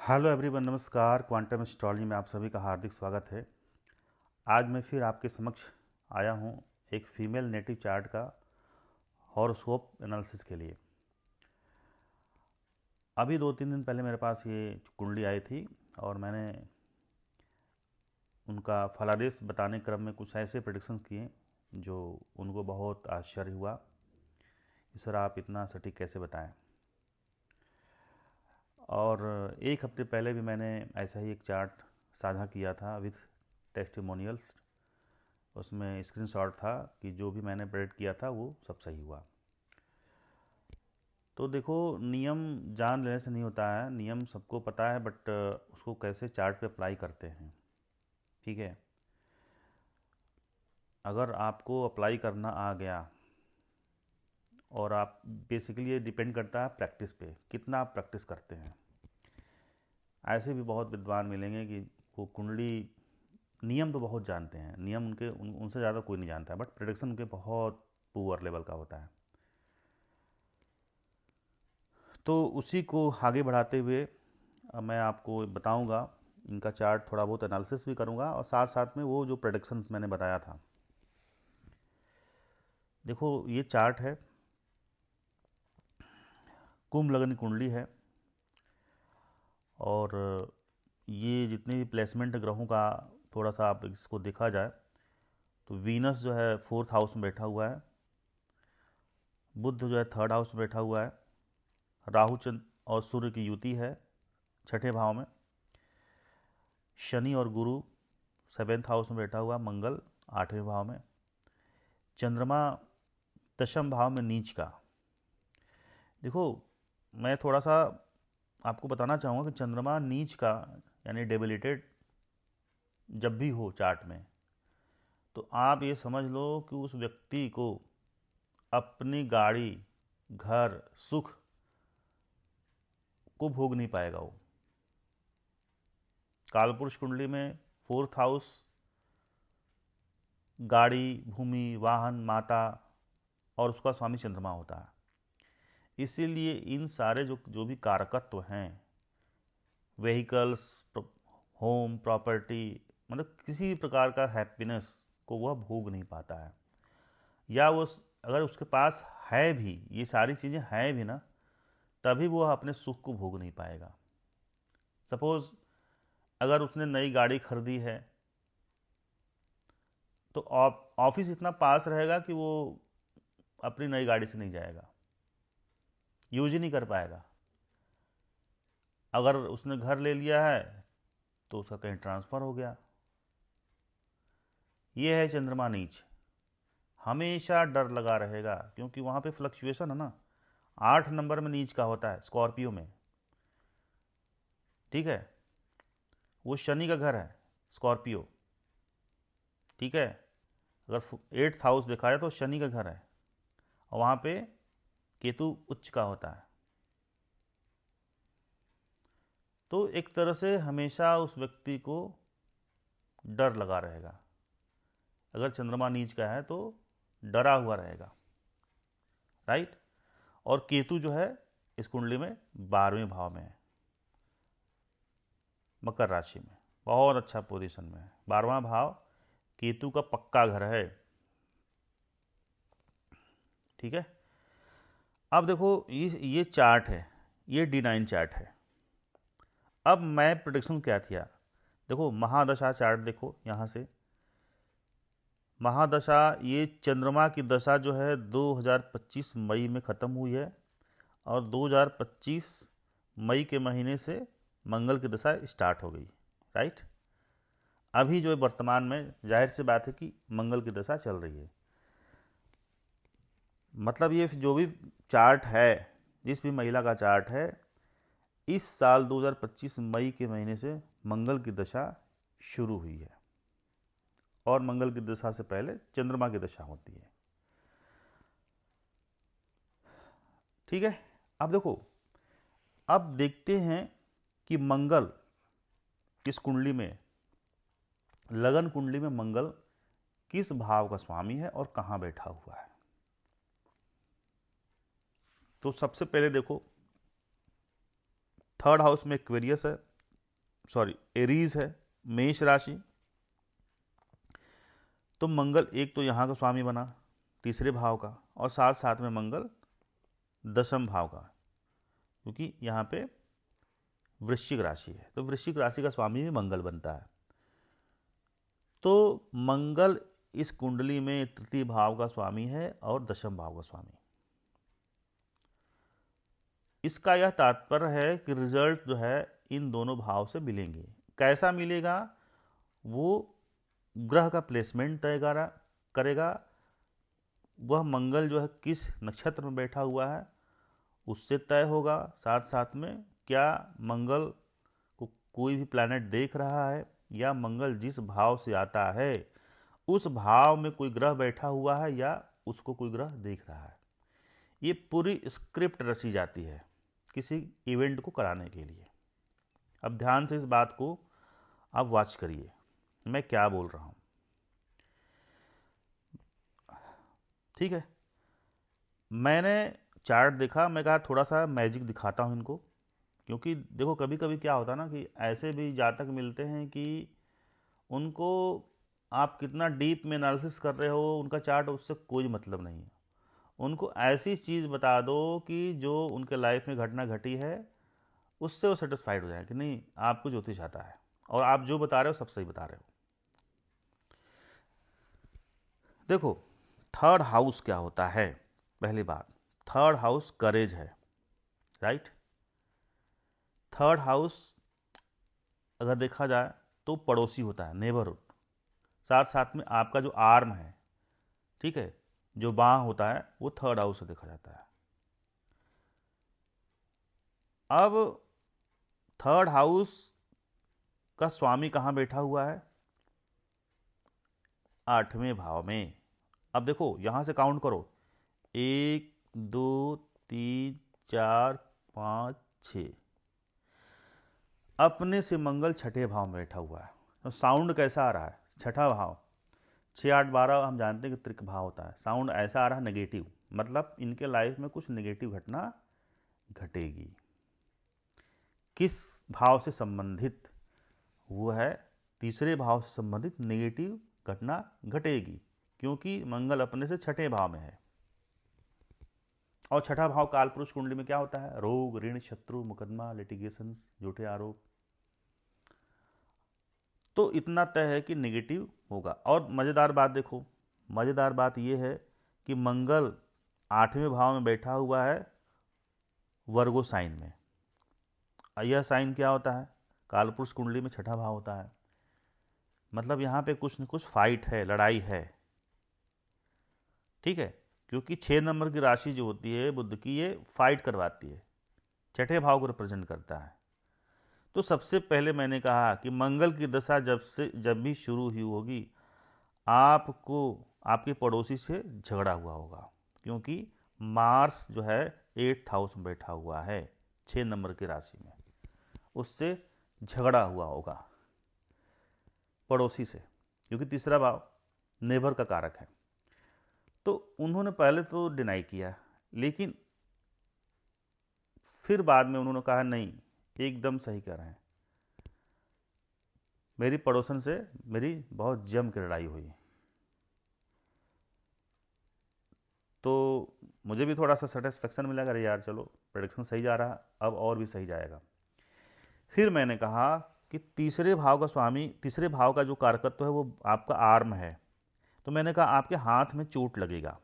Hello everyone, नमस्कार। Quantum astrology में आप सभी का हार्दिक स्वागत है। आज मैं फिर आपके समक्ष आया हूँ एक फीमेल नेटिव चार्ट का हॉरोस्कोप एनालिसिस के लिए। अभी 2-3 दिन पहले मेरे पास ये कुंडली आई थी और मैंने उनका फलादेश बताने क्रम में कुछ ऐसे प्रेडिक्शंस किए जो उनको बहुत आश्चर्य हुआ कि सर आप इतना सटीक कैसे बताएं। और एक हफ्ते पहले भी मैंने ऐसा ही एक चार्ट साझा किया था विथ टेस्टिमोनियल्स। उसमें स्क्रीनशॉट था कि जो भी मैंने प्रेडिक्ट किया था वो सब सही हुआ। तो देखो, नियम जान लेने से नहीं होता है, नियम सबको पता है, बट उसको कैसे चार्ट पे अप्लाई करते हैं। ठीक है, अगर आपको अप्लाई करना आ गया और आप बेसिकली ये डिपेंड करता है प्रैक्टिस पे, कितना आप प्रैक्टिस करते हैं। ऐसे भी बहुत विद्वान मिलेंगे कि वो कुंडली नियम तो बहुत जानते हैं, नियम उनसे ज़्यादा कोई नहीं जानता है, बट प्रेडिक्शन उनके बहुत पुअर लेवल का होता है। तो उसी को आगे बढ़ाते हुए अब मैं आपको बताऊंगा, इनका चार्ट थोड़ा बहुत एनालिसिस भी करूंगा और साथ साथ में वो जो प्रेडिक्शंस मैंने बताया था। देखो, ये चार्ट है, कुंभ लग्न कुंडली है और ये जितने भी प्लेसमेंट ग्रहों का थोड़ा सा आप इसको देखा जाए तो वीनस जो है 4th हाउस में बैठा हुआ है, बुध जो है 3rd हाउस में बैठा हुआ है, राहु चंद्र और सूर्य की युति है 6ठे भाव में, शनि और गुरु 7th हाउस में बैठा हुआ, मंगल 8वें भाव में, चंद्रमा 10म भाव में नीच का। देखो, मैं थोड़ा सा आपको बताना चाहूँगा कि चंद्रमा नीच का यानी डेबिलिटेड जब भी हो चार्ट में, तो आप ये समझ लो कि उस व्यक्ति को अपनी गाड़ी, घर, सुख को भोग नहीं पाएगा वो। कालपुरुष कुंडली में 4th हाउस गाड़ी, भूमि, वाहन, माता और उसका स्वामी चंद्रमा होता है। इसीलिए इन सारे जो जो भी कारकत्व हैं, व्हीकल्स, होम, प्रॉपर्टी, मतलब किसी भी प्रकार का हैप्पीनेस को वह भोग नहीं पाता है, या वो अगर उसके पास है भी, ये सारी चीज़ें हैं भी ना, तभी वो अपने सुख को भोग नहीं पाएगा। सपोज़ अगर उसने नई गाड़ी खरीदी है तो ऑफिस इतना पास रहेगा कि वो अपनी नई गाड़ी से नहीं जाएगा, यूज ही नहीं कर पाएगा। अगर उसने घर ले लिया है तो उसका कहीं ट्रांसफ़र हो गया। ये है चंद्रमा नीच, हमेशा डर लगा रहेगा क्योंकि वहाँ पे फ्लक्चुएशन है ना। 8 नंबर में नीच का होता है स्कॉर्पियो में, ठीक है, वो शनि का घर है स्कॉर्पियो, ठीक है। अगर 8th हाउस देखा जाए तो शनि का घर है और वहाँ पे केतु उच्च का होता है। तो एक तरह से हमेशा उस व्यक्ति को डर लगा रहेगा। अगर चंद्रमा नीच का है तो डरा हुआ रहेगा, राइट। और केतु जो है इस कुंडली में 12वें भाव में है, मकर राशि में, बहुत अच्छा पोजीशन में है। 12वां भाव केतु का पक्का घर है, ठीक है। अब देखो, ये चार्ट है, ये D9 चार्ट है। अब मैं प्रोडिक्शन क्या किया, देखो महादशा चार्ट देखो यहाँ से। महादशा, ये चंद्रमा की दशा जो है 2025 मई में ख़त्म हुई है और 2025 मई के महीने से मंगल की दशा स्टार्ट हो गई, राइट। अभी जो वर्तमान में जाहिर सी बात है कि मंगल की दशा चल रही है। मतलब ये जो भी चार्ट है, जिस भी महिला का चार्ट है, इस साल 2025 मई के महीने से मंगल की दशा शुरू हुई है और मंगल की दशा से पहले चंद्रमा की दशा होती है, ठीक है। अब देखो, अब देखते हैं कि मंगल इस कुंडली में, लगन कुंडली में मंगल किस भाव का स्वामी है और कहाँ बैठा हुआ है। तो सबसे पहले देखो, 3rd हाउस में एक्वेरियस है, सॉरी एरीज है, मेष राशि। तो मंगल एक तो यहाँ का स्वामी बना तीसरे भाव का, और साथ साथ में मंगल दशम भाव का, क्योंकि यहाँ पे वृश्चिक राशि है, तो वृश्चिक राशि का स्वामी भी मंगल बनता है। तो मंगल इस कुंडली में तृतीय भाव का स्वामी है और दशम भाव का स्वामी। इसका यह तात्पर्य है कि रिजल्ट जो है इन दोनों भाव से मिलेंगे। कैसा मिलेगा, वो ग्रह का प्लेसमेंट तय करेगा। वह मंगल जो है किस नक्षत्र में बैठा हुआ है उससे तय होगा। साथ साथ में क्या मंगल को कोई भी प्लैनेट देख रहा है, या मंगल जिस भाव से आता है उस भाव में कोई ग्रह बैठा हुआ है या उसको कोई ग्रह देख रहा है। ये पूरी स्क्रिप्ट रची जाती है किसी इवेंट को कराने के लिए। अब ध्यान से इस बात को आप वॉच करिए, मैं क्या बोल रहा हूँ। ठीक है, मैंने चार्ट देखा, मैं कहा थोड़ा सा मैजिक दिखाता हूँ इनको, क्योंकि देखो कभी कभी क्या होता है ना कि ऐसे भी जातक मिलते हैं कि उनको आप कितना डीप में एनालिसिस कर रहे हो, उनका चार्ट उससे कोई मतलब नहीं है। उनको ऐसी चीज़ बता दो कि जो उनके लाइफ में घटना घटी है उससे वो सेटिस्फाइड हो जाए कि नहीं आपको ज्योतिष आता है और आप जो बता रहे हो सब सही बता रहे हो। देखो थर्ड हाउस क्या होता है, पहली बात थर्ड हाउस करेज है, राइट। थर्ड हाउस अगर देखा जाए तो पड़ोसी होता है, नेबरहुड। साथ साथ में आपका जो आर्म है, ठीक है, जो बाँह होता है, वो थर्ड हाउस से देखा जाता है। अब थर्ड हाउस का स्वामी कहाँ बैठा हुआ है, आठवें भाव में। अब देखो यहां से काउंट करो, 1 2 3 4 5 6। अपने से मंगल छठे भाव में बैठा हुआ है। तो साउंड कैसा आ रहा है, छठा भाव 6 8 12 हम जानते हैं कि त्रिक भाव होता है। साउंड ऐसा आ रहा है नेगेटिव, मतलब इनके लाइफ में कुछ नेगेटिव घटना घटेगी। किस भाव से संबंधित, वो है तीसरे भाव से संबंधित नेगेटिव घटना घटेगी, क्योंकि मंगल अपने से छठे भाव में है। और छठा भाव कालपुरुष कुंडली में क्या होता है, रोग ऋण शत्रु मुकदमा लिटिगेशंस झूठे आरोप। तो इतना तय है कि नेगेटिव होगा। और मज़ेदार बात देखो, मज़ेदार बात यह है कि मंगल आठवें भाव में बैठा हुआ है वर्गो साइन में। यह साइन क्या होता है, कालपुरुष कुंडली में छठा भाव होता है। मतलब यहाँ पे कुछ न कुछ फाइट है, लड़ाई है, ठीक है, क्योंकि 6 नंबर की राशि जो होती है बुध की, ये फाइट करवाती है, छठे भाव को रिप्रेजेंट करता है। तो सबसे पहले मैंने कहा कि मंगल की दशा जब भी शुरू हुई होगी, आपको आपके पड़ोसी से झगड़ा हुआ होगा, क्योंकि मार्स जो है 8th हाउस में बैठा हुआ है 6 नंबर की राशि में, उससे झगड़ा हुआ होगा पड़ोसी से, क्योंकि तीसरा भाव नेबर का कारक है। तो उन्होंने पहले तो डिनाई किया, लेकिन फिर बाद में उन्होंने कहा नहीं एकदम सही कह रहे हैं, मेरी पड़ोसन से मेरी बहुत जम के लड़ाई हुई। तो मुझे भी थोड़ा सा सेटिस्फेक्शन मिला, अरे यार चलो प्रेडिक्शन सही जा रहा, अब और भी सही जाएगा। फिर मैंने कहा कि तीसरे भाव का स्वामी, तीसरे भाव का जो कारकत्व है वो आपका आर्म है। तो मैंने कहा आपके हाथ में चोट लगेगा,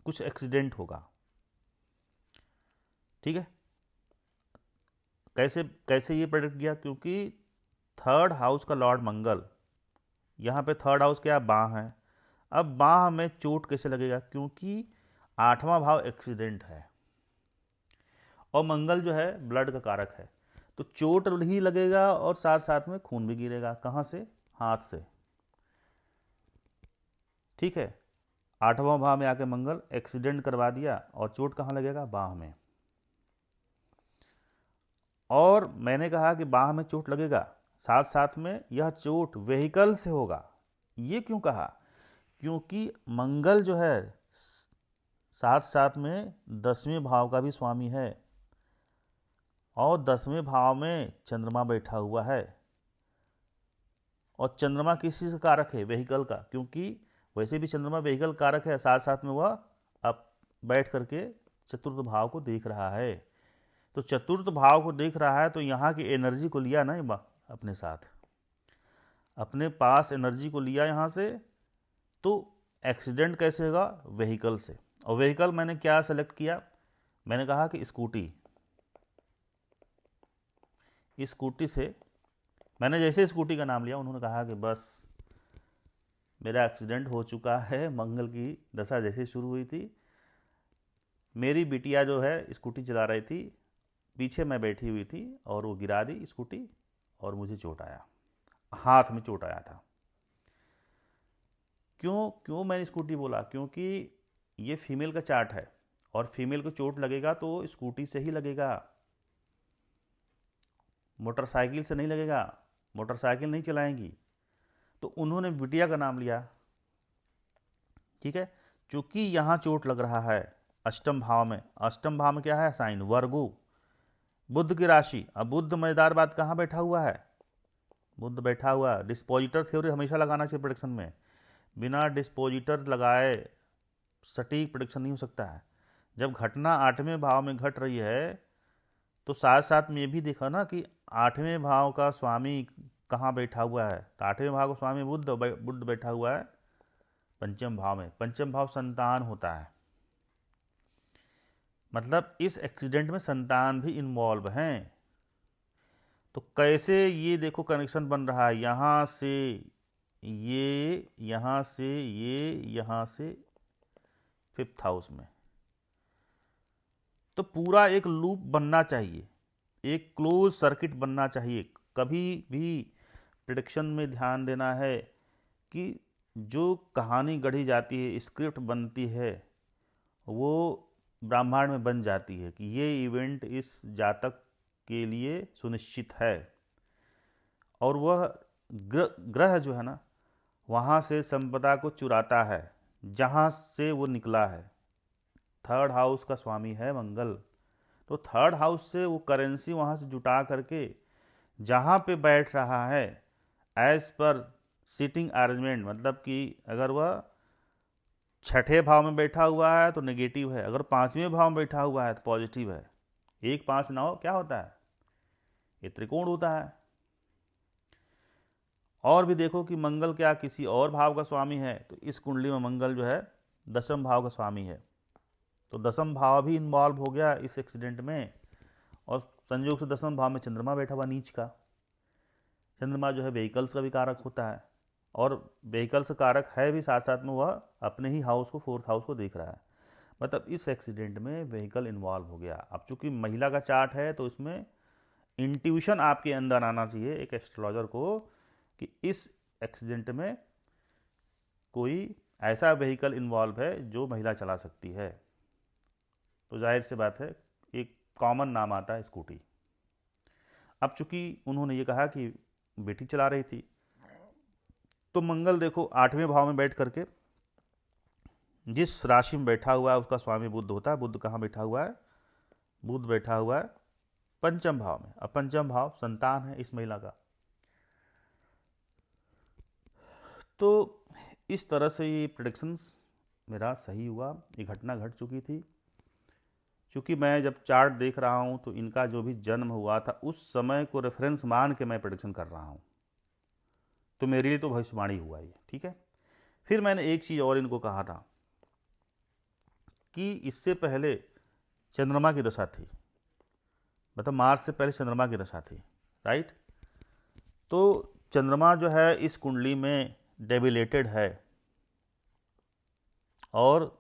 कुछ एक्सीडेंट होगा, ठीक है। कैसे कैसे ये प्रेडिक्ट किया, क्योंकि थर्ड हाउस का लॉर्ड मंगल, यहाँ पे थर्ड हाउस क्या, बाँह है। अब बाँह में चोट कैसे लगेगा, क्योंकि आठवां भाव एक्सीडेंट है और मंगल जो है ब्लड का कारक है, तो चोट ही लगेगा और साथ साथ में खून भी गिरेगा। कहाँ से, हाथ से, ठीक है। आठवां भाव में आके मंगल एक्सीडेंट करवा दिया और चोट कहाँ लगेगा, बाँह में। और मैंने कहा कि बाँह में चोट लगेगा, साथ साथ में यह चोट व्हीकल से होगा। ये क्यों कहा, क्योंकि मंगल जो है साथ साथ में 10वें भाव का भी स्वामी है। और 10वें भाव में चंद्रमा बैठा हुआ है। और चंद्रमा किस चीज़ का कारक है? व्हीकल का, क्योंकि वैसे भी चंद्रमा व्हीकल कारक है, साथ साथ में वह अब बैठ करके चतुर्थ भाव को देख रहा है। तो चतुर्थ भाव को देख रहा है तो यहाँ की एनर्जी को लिया ना अपने साथ, अपने पास एनर्जी को लिया यहाँ से। तो एक्सीडेंट कैसे होगा? व्हीकल से। और व्हीकल मैंने क्या सेलेक्ट किया? मैंने कहा कि स्कूटी। स्कूटी से मैंने जैसे स्कूटी का नाम लिया, उन्होंने कहा कि बस मेरा एक्सीडेंट हो चुका है। मंगल की दशा जैसे शुरू हुई थी, मेरी बिटिया जो है स्कूटी चला रही थी, पीछे मैं बैठी हुई थी और वो गिरा दी स्कूटी और मुझे चोट आया, हाथ में चोट आया था। क्यों क्यों मैंने स्कूटी बोला? क्योंकि ये फीमेल का चार्ट है और फीमेल को चोट लगेगा तो स्कूटी से ही लगेगा, मोटरसाइकिल से नहीं लगेगा, मोटरसाइकिल नहीं चलाएंगी। तो उन्होंने बिटिया का नाम लिया। ठीक है, चूंकि यहाँ चोट लग रहा है अष्टम भाव में। अष्टम भाव में क्या है? साइन वर्गो, बुध की राशि। अब बुध, मजेदार बात, कहाँ बैठा हुआ है? बुध बैठा हुआ। डिस्पोजिटर थ्योरी हमेशा लगाना चाहिए प्रोडिक्शन में। बिना डिस्पोजिटर लगाए सटीक प्रोडिक्शन नहीं हो सकता है। जब घटना 8वें भाव में घट रही है तो साथ साथ में ये भी देखा ना कि 8वें भाव का स्वामी कहाँ बैठा हुआ है। तो 8वें भाव का स्वामी बुध बुध बैठा हुआ है पंचम भाव में। पंचम भाव संतान होता है, मतलब इस एक्सीडेंट में संतान भी इन्वॉल्व हैं। तो कैसे ये देखो कनेक्शन बन रहा है, यहाँ से ये, यहाँ से ये, यहाँ से 5th हाउस में। तो पूरा एक लूप बनना चाहिए, एक क्लोज सर्किट बनना चाहिए। कभी भी प्रिडिक्शन में ध्यान देना है कि जो कहानी गढ़ी जाती है, स्क्रिप्ट बनती है, वो ब्रह्मांड में बन जाती है कि ये इवेंट इस जातक के लिए सुनिश्चित है। और वह ग्रह जो है ना, वहाँ से संपदा को चुराता है जहाँ से वो निकला है। 3rd हाउस का स्वामी है मंगल। तो 3rd हाउस से वो करेंसी वहाँ से जुटा करके जहाँ पे बैठ रहा है एज पर सीटिंग अरेंजमेंट, मतलब कि अगर वह 6ठे भाव में बैठा हुआ है तो नेगेटिव है, अगर 5वें भाव में बैठा हुआ है तो पॉजिटिव है। 1 5 9 क्या होता है? ये त्रिकोण होता है। और भी देखो कि मंगल क्या किसी और भाव का स्वामी है? तो इस कुंडली में मंगल जो है 10म भाव का स्वामी है। तो 10म भाव भी इन्वॉल्व हो गया इस एक्सीडेंट में। और संयोग से 10म भाव में चंद्रमा बैठा हुआ नीच का। चंद्रमा जो है व्हीकल्स का भी कारक होता है, और व्हीकल्स कारक है भी, साथ साथ में वह अपने ही हाउस को, 4th हाउस को देख रहा है। मतलब इस एक्सीडेंट में व्हीकल इन्वॉल्व हो गया। अब चूंकि महिला का चार्ट है तो इसमें इंट्यूशन आपके अंदर आना चाहिए एक एस्ट्रोलॉजर को कि इस एक्सीडेंट में कोई ऐसा व्हीकल इन्वॉल्व है जो महिला चला सकती है। तो जाहिर सी बात है एक कॉमन नाम आता है स्कूटी। अब चूंकि उन्होंने ये कहा कि बेटी चला रही थी, तो मंगल देखो 8वें भाव में बैठ करके जिस राशि में बैठा हुआ है उसका स्वामी बुध होता है। बुध कहाँ बैठा हुआ है? बुध बैठा हुआ है पंचम भाव में। अब पंचम भाव संतान है इस महिला का। तो इस तरह से ये प्रेडिक्शंस मेरा सही हुआ। ये घटना घट चुकी थी। क्योंकि मैं जब चार्ट देख रहा हूँ तो इनका जो भी जन्म हुआ था उस समय को रेफरेंस मान के मैं प्रेडिक्शन कर रहा हूँ, तो मेरे लिए तो भविष्यवाणी हुआ ये। ठीक है, फिर मैंने एक चीज़ और इनको कहा था कि इससे पहले चंद्रमा की दशा थी, मतलब मार्च से पहले चंद्रमा की दशा थी, राइट। तो चंद्रमा जो है इस कुंडली में डेबिलेटेड है और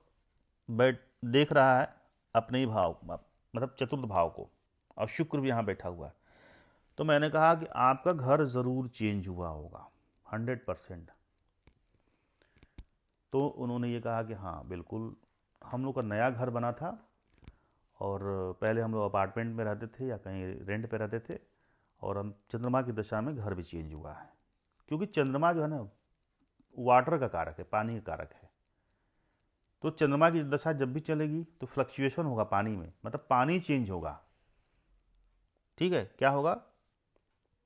बैठ देख रहा है अपने ही भाव, मतलब चतुर्थ भाव को, और शुक्र भी यहाँ बैठा हुआ है। तो मैंने कहा कि आपका घर ज़रूर चेंज हुआ होगा 100%। तो उन्होंने ये कहा कि हाँ बिल्कुल, हम लोग का नया घर बना था और पहले हम लोग अपार्टमेंट में रहते थे या कहीं रेंट पे रहते थे, और हम चंद्रमा की दशा में घर भी चेंज हुआ है। क्योंकि चंद्रमा जो है ना वाटर का कारक है, पानी का कारक है। तो चंद्रमा की दशा जब भी चलेगी तो फ्लक्चुएशन होगा पानी में, मतलब पानी चेंज होगा। ठीक है, क्या होगा,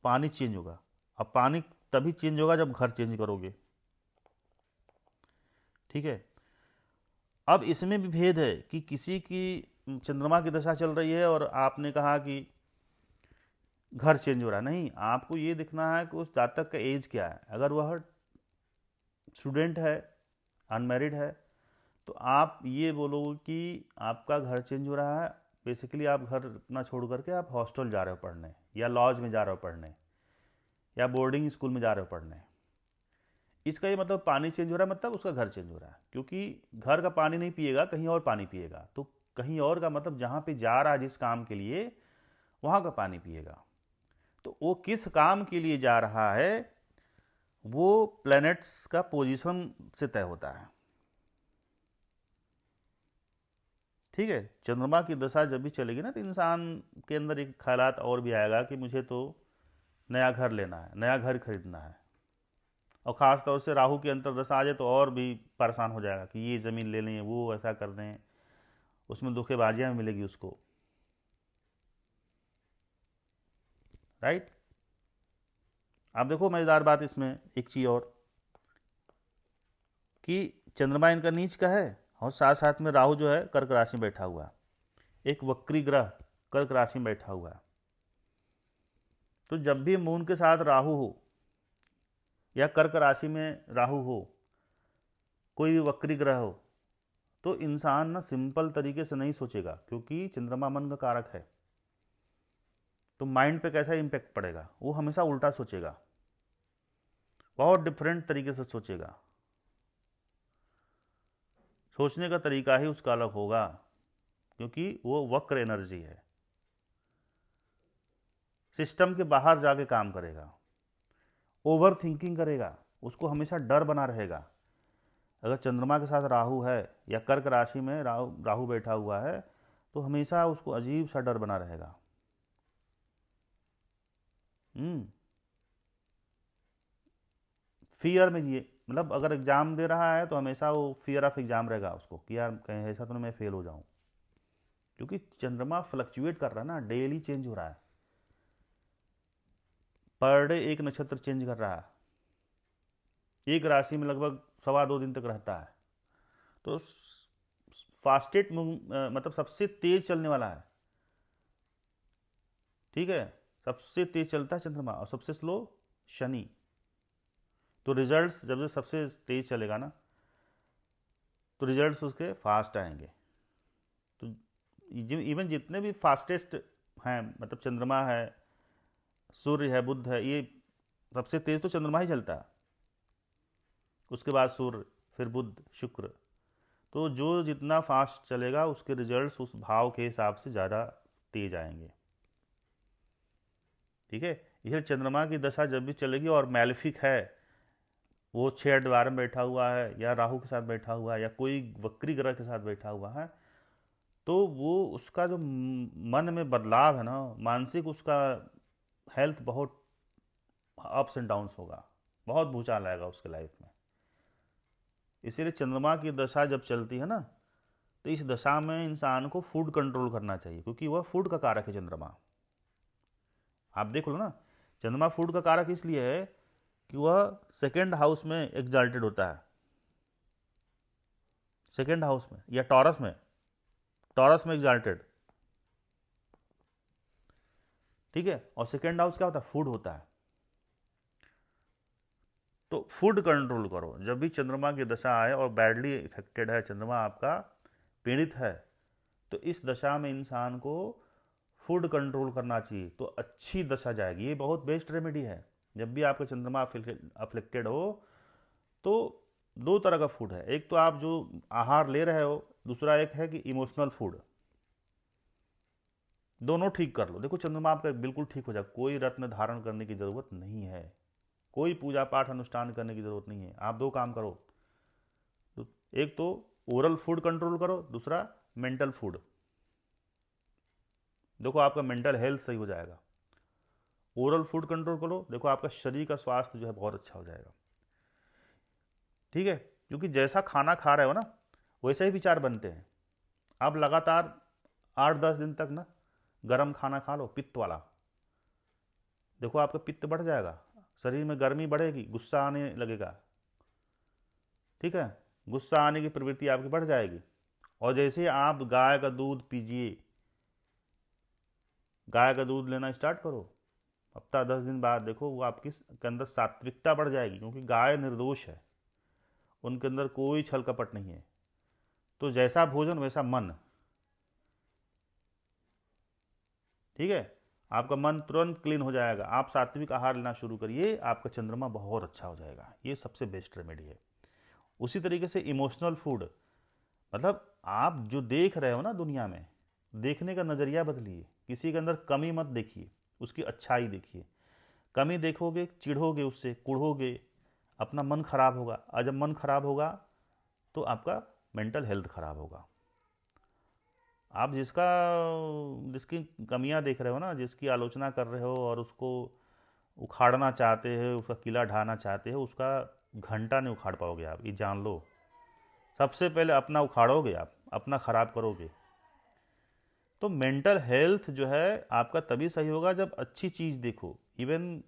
पानी चेंज होगा। अब पानी तभी चेंज होगा जब घर चेंज करोगे। ठीक है, अब इसमें भी भेद है कि किसी की चंद्रमा की दशा चल रही है और आपने कहा कि घर चेंज हो रहा है। नहीं, आपको ये दिखना है कि उस जातक का एज क्या है। अगर वह स्टूडेंट है, अनमैरिड है, तो आप ये बोलोगे कि आपका घर चेंज हो रहा है। बेसिकली आप घर अपना छोड़ करके आप हॉस्टल जा रहे हो पढ़ने, या लॉज में जा रहे हो पढ़ने, या बोर्डिंग स्कूल में जा रहे हो पढ़ने। इसका ये मतलब पानी चेंज हो रहा है, मतलब उसका घर चेंज हो रहा है। क्योंकि घर का पानी नहीं पिएगा, कहीं और पानी पिएगा। तो कहीं और का मतलब जहाँ पे जा रहा है जिस काम के लिए, वहाँ का पानी पिएगा। तो वो किस काम के लिए जा रहा है, वो प्लैनेट्स का पोजीशन से तय होता है। ठीक है, चंद्रमा की दशा जब भी चलेगी ना, तो इंसान के अंदर एक ख्यालात और भी आएगा कि मुझे तो नया घर लेना है, नया घर खरीदना है। और ख़ास तौर से राहु की अंतर्दशा आ जाए तो और भी परेशान हो जाएगा कि ये ज़मीन ले लें, वो ऐसा कर दें, उसमें धोखेबाजियाँ मिलेगी उसको। राइट। आप देखो मज़ेदार बात इसमें एक चीज़ और, कि चंद्रमा इनका नीच का है और साथ साथ में राहु जो है कर्क राशि में बैठा हुआ है, एक वक्री ग्रह कर्क राशि में बैठा हुआ है। तो जब भी मून के साथ राहु हो या कर्क राशि में राहु हो, कोई भी वक्री ग्रह हो, तो इंसान ना सिंपल तरीके से नहीं सोचेगा, क्योंकि चंद्रमा मन का कारक है। तो माइंड पे कैसा इम्पैक्ट पड़ेगा, वो हमेशा उल्टा सोचेगा, बहुत डिफरेंट तरीके से सोचेगा। सोचने का तरीका ही उसका अलग होगा, क्योंकि वो वक्र एनर्जी है। सिस्टम के बाहर जाके काम करेगा, ओवर थिंकिंग करेगा, उसको हमेशा डर बना रहेगा। अगर चंद्रमा के साथ राहु है या कर्क राशि में राहु राहु बैठा हुआ है, तो हमेशा उसको अजीब सा डर बना रहेगा। फियर में जिए, मतलब अगर एग्जाम दे रहा है तो हमेशा वो फियर ऑफ एग्जाम रहेगा उसको, कि यार कहीं ऐसा तो नहीं मैं फेल हो जाऊं। क्योंकि चंद्रमा फ्लक्चुएट कर रहा है ना, डेली चेंज हो रहा है, पर डे एक नक्षत्र चेंज कर रहा है, एक राशि में लगभग 1.25 दिन तक रहता है। तो फास्टेस्ट मतलब सबसे तेज चलने वाला है। ठीक है, सबसे तेज चलता है चंद्रमा और सबसे स्लो शनि। तो रिजल्ट्स जब से सबसे तेज चलेगा ना, तो रिजल्ट्स उसके फास्ट आएंगे। तो इवन जितने भी फास्टेस्ट हैं, मतलब चंद्रमा है, सूर्य है, बुध है, ये सबसे तेज तो चंद्रमा ही चलता है, उसके बाद सूर्य, फिर बुध, शुक्र। तो जो जितना फास्ट चलेगा उसके रिजल्ट्स उस भाव के हिसाब से ज़्यादा तेज आएंगे। ठीक है, इसलिए चंद्रमा की दशा जब भी चलेगी और मैलिफिक है, वो 6 द्वार में बैठा हुआ है या राहु के साथ बैठा हुआ है या कोई वक्री ग्रह के साथ बैठा हुआ है, तो वो उसका जो मन में बदलाव है ना, मानसिक उसका हेल्थ बहुत अप्स एंड डाउन्स होगा, बहुत भूचाल आएगा उसके लाइफ में। इसीलिए चंद्रमा की दशा जब चलती है ना, तो इस दशा में इंसान को फूड कंट्रोल करना चाहिए, क्योंकि वह फूड का कारक है चंद्रमा। आप देख लो ना, चंद्रमा फूड का कारक इसलिए है कि वह सेकेंड हाउस में एग्जाल्टेड होता है, सेकेंड हाउस में या टॉरस में एग्जाल्टेड। ठीक है, और सेकेंड हाउस क्या होता है, फूड होता है। तो फूड कंट्रोल करो जब भी चंद्रमा की दशा आए और बैडली इफेक्टेड है चंद्रमा आपका, पीड़ित है, तो इस दशा में इंसान को फूड कंट्रोल करना चाहिए, तो अच्छी दशा जाएगी। ये बहुत बेस्ट रेमेडी है। जब भी आपका चंद्रमा अफ्लिक्टेड हो, तो दो तरह का फूड है, एक तो आप जो आहार ले रहे हो, दूसरा एक है कि इमोशनल फूड। दोनों ठीक कर लो। देखो चंद्रमा आपका बिल्कुल ठीक हो जाए, कोई रत्न धारण करने की जरूरत नहीं है, कोई पूजा पाठ अनुष्ठान करने की जरूरत नहीं है। आप दो काम करो, एक तो ओरल फूड कंट्रोल करो, दूसरा मेंटल फूड। देखो आपका मेंटल हेल्थ सही हो जाएगा। ओरल फूड कंट्रोल करो, देखो आपका शरीर का स्वास्थ्य जो है बहुत अच्छा हो जाएगा। ठीक है, क्योंकि जैसा खाना खा रहे हो ना, वैसे ही विचार बनते हैं। आप लगातार 8-10 दिन तक ना गर्म खाना खा लो, पित्त वाला, देखो आपका पित्त बढ़ जाएगा, शरीर में गर्मी बढ़ेगी, गुस्सा आने लगेगा। ठीक है, गुस्सा आने की प्रवृत्ति आपकी बढ़ जाएगी। और जैसे आप गाय का दूध पीजिए, गाय का दूध लेना स्टार्ट करो, हफ्ता 10 दिन बाद देखो वो आपकी के अंदर सात्विकता बढ़ जाएगी, क्योंकि गाय निर्दोष है, उनके अंदर कोई छल कपट नहीं है। तो जैसा भोजन वैसा मन। ठीक है, आपका मन तुरंत क्लीन हो जाएगा। आप सात्विक आहार लेना शुरू करिए, आपका चंद्रमा बहुत अच्छा हो जाएगा। ये सबसे बेस्ट रेमेडी है। उसी तरीके से इमोशनल फूड, मतलब आप जो देख रहे हो ना दुनिया में, देखने का नज़रिया बदलिए। किसी के अंदर कमी मत देखिए, उसकी अच्छाई देखिए। कमी देखोगे चिढ़ोगे, उससे कुढ़ोगे, अपना मन खराब होगा। और जब मन खराब होगा तो आपका मेंटल हेल्थ खराब होगा। आप जिसकी कमियां देख रहे हो ना, जिसकी आलोचना कर रहे हो और उसको उखाड़ना चाहते हो, उसका किला ढाना चाहते हो, उसका घंटा नहीं उखाड़ पाओगे आप, ये जान लो। सबसे पहले अपना उखाड़ोगे, आप अपना खराब करोगे। तो मेंटल हेल्थ जो है आपका तभी सही होगा जब अच्छी चीज़ देखो। इवन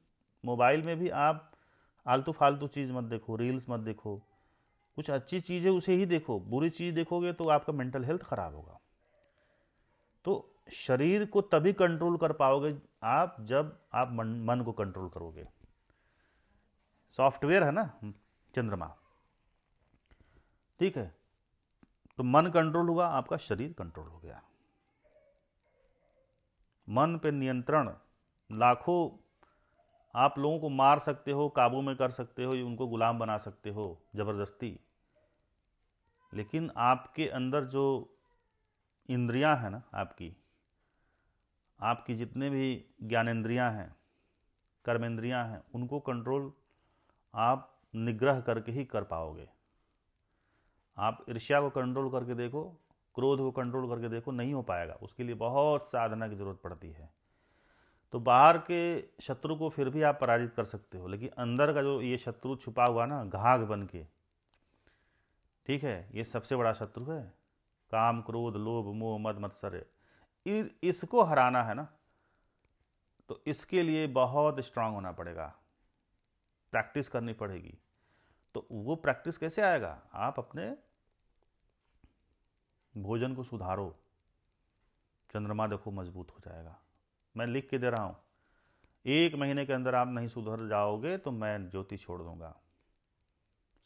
मोबाइल में भी आप आलतू फालतू चीज़ मत देखो, रील्स मत देखो, कुछ अच्छी चीज़ है उसे ही देखो। बुरी चीज़ देखोगे तो आपका मेंटल हेल्थ खराब होगा। तो शरीर को तभी कंट्रोल कर पाओगे आप जब आप मन को कंट्रोल करोगे। सॉफ्टवेयर है ना चंद्रमा, ठीक है। तो मन कंट्रोल हुआ, आपका शरीर कंट्रोल हो गया। मन पे नियंत्रण, लाखों आप लोगों को मार सकते हो, काबू में कर सकते हो, उनको गुलाम बना सकते हो जबरदस्ती। लेकिन आपके अंदर जो इंद्रियां हैं ना, आपकी आपकी जितने भी ज्ञानेंद्रियां हैं, कर्मेंद्रियां हैं, उनको कंट्रोल आप निग्रह करके ही कर पाओगे। आप ईर्ष्या को कंट्रोल करके देखो, क्रोध को कंट्रोल करके देखो, नहीं हो पाएगा। उसके लिए बहुत साधना की जरूरत पड़ती है। तो बाहर के शत्रु को फिर भी आप पराजित कर सकते हो, लेकिन अंदर का जो ये शत्रु छुपा हुआ ना घाघ बन के, ठीक है, ये सबसे बड़ा शत्रु है। काम क्रोध लोभ मोह मद मत्सर, इसको हराना है ना, तो इसके लिए बहुत स्ट्रांग होना पड़ेगा, प्रैक्टिस करनी पड़ेगी। तो वो प्रैक्टिस कैसे आएगा? आप अपने भोजन को सुधारो, चंद्रमा देखो मजबूत हो जाएगा। मैं लिख के दे रहा हूँ, 1 महीने के अंदर आप नहीं सुधर जाओगे तो मैं ज्योति छोड़ दूंगा।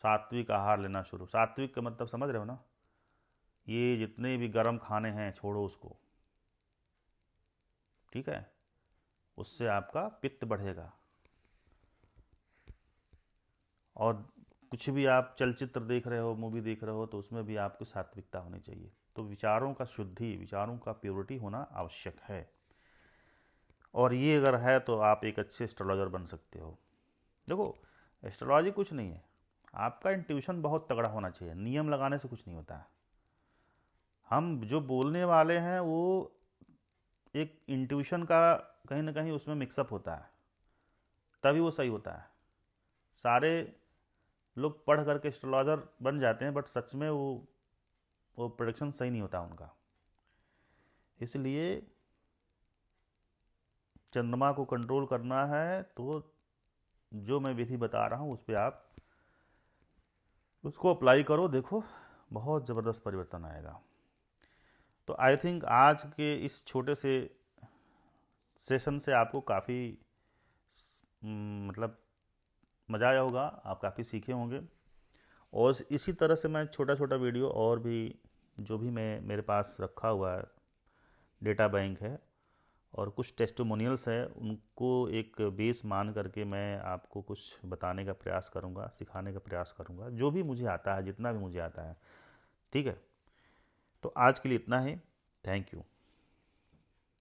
सात्विक आहार लेना शुरू, सात्विक का मतलब समझ रहे हो ना, ये जितने भी गर्म खाने हैं छोड़ो उसको, ठीक है। उससे आपका पित्त बढ़ेगा। और कुछ भी आप चलचित्र देख रहे हो, मूवी देख रहे हो, तो उसमें भी आपको सात्विकता होनी चाहिए। तो विचारों का शुद्धि, विचारों का प्योरिटी होना आवश्यक है। और ये अगर है तो आप एक अच्छे एस्ट्रोलॉजर बन सकते हो। देखो, एस्ट्रोलॉजी कुछ नहीं है, आपका इंट्यूशन बहुत तगड़ा होना चाहिए। नियम लगाने से कुछ नहीं होता है। हम जो बोलने वाले हैं वो एक इंट्यूशन का कहीं ना कहीं उसमें मिक्सअप होता है, तभी वो सही होता है। सारे लोग पढ़ करके एस्ट्रोलॉजर बन जाते हैं, बट सच में वो प्रोडिक्शन सही नहीं होता उनका। इसलिए चंद्रमा को कंट्रोल करना है तो जो मैं विधि बता रहा हूँ उस पर आप उसको अप्लाई करो, देखो बहुत ज़बरदस्त परिवर्तन आएगा। तो आई थिंक आज के इस छोटे से सेशन से आपको काफ़ी मतलब मज़ा आया होगा, आप काफ़ी सीखे होंगे। और इसी तरह से मैं छोटा छोटा वीडियो और भी जो भी मैं मेरे पास रखा हुआ है डेटा बैंक है और कुछ टेस्टिमोनियल्स है, उनको एक बेस मान करके मैं आपको कुछ बताने का प्रयास करूँगा, सिखाने का प्रयास करूँगा, जो भी मुझे आता है, जितना भी मुझे आता है। ठीक है, तो आज के लिए इतना ही। Thank you.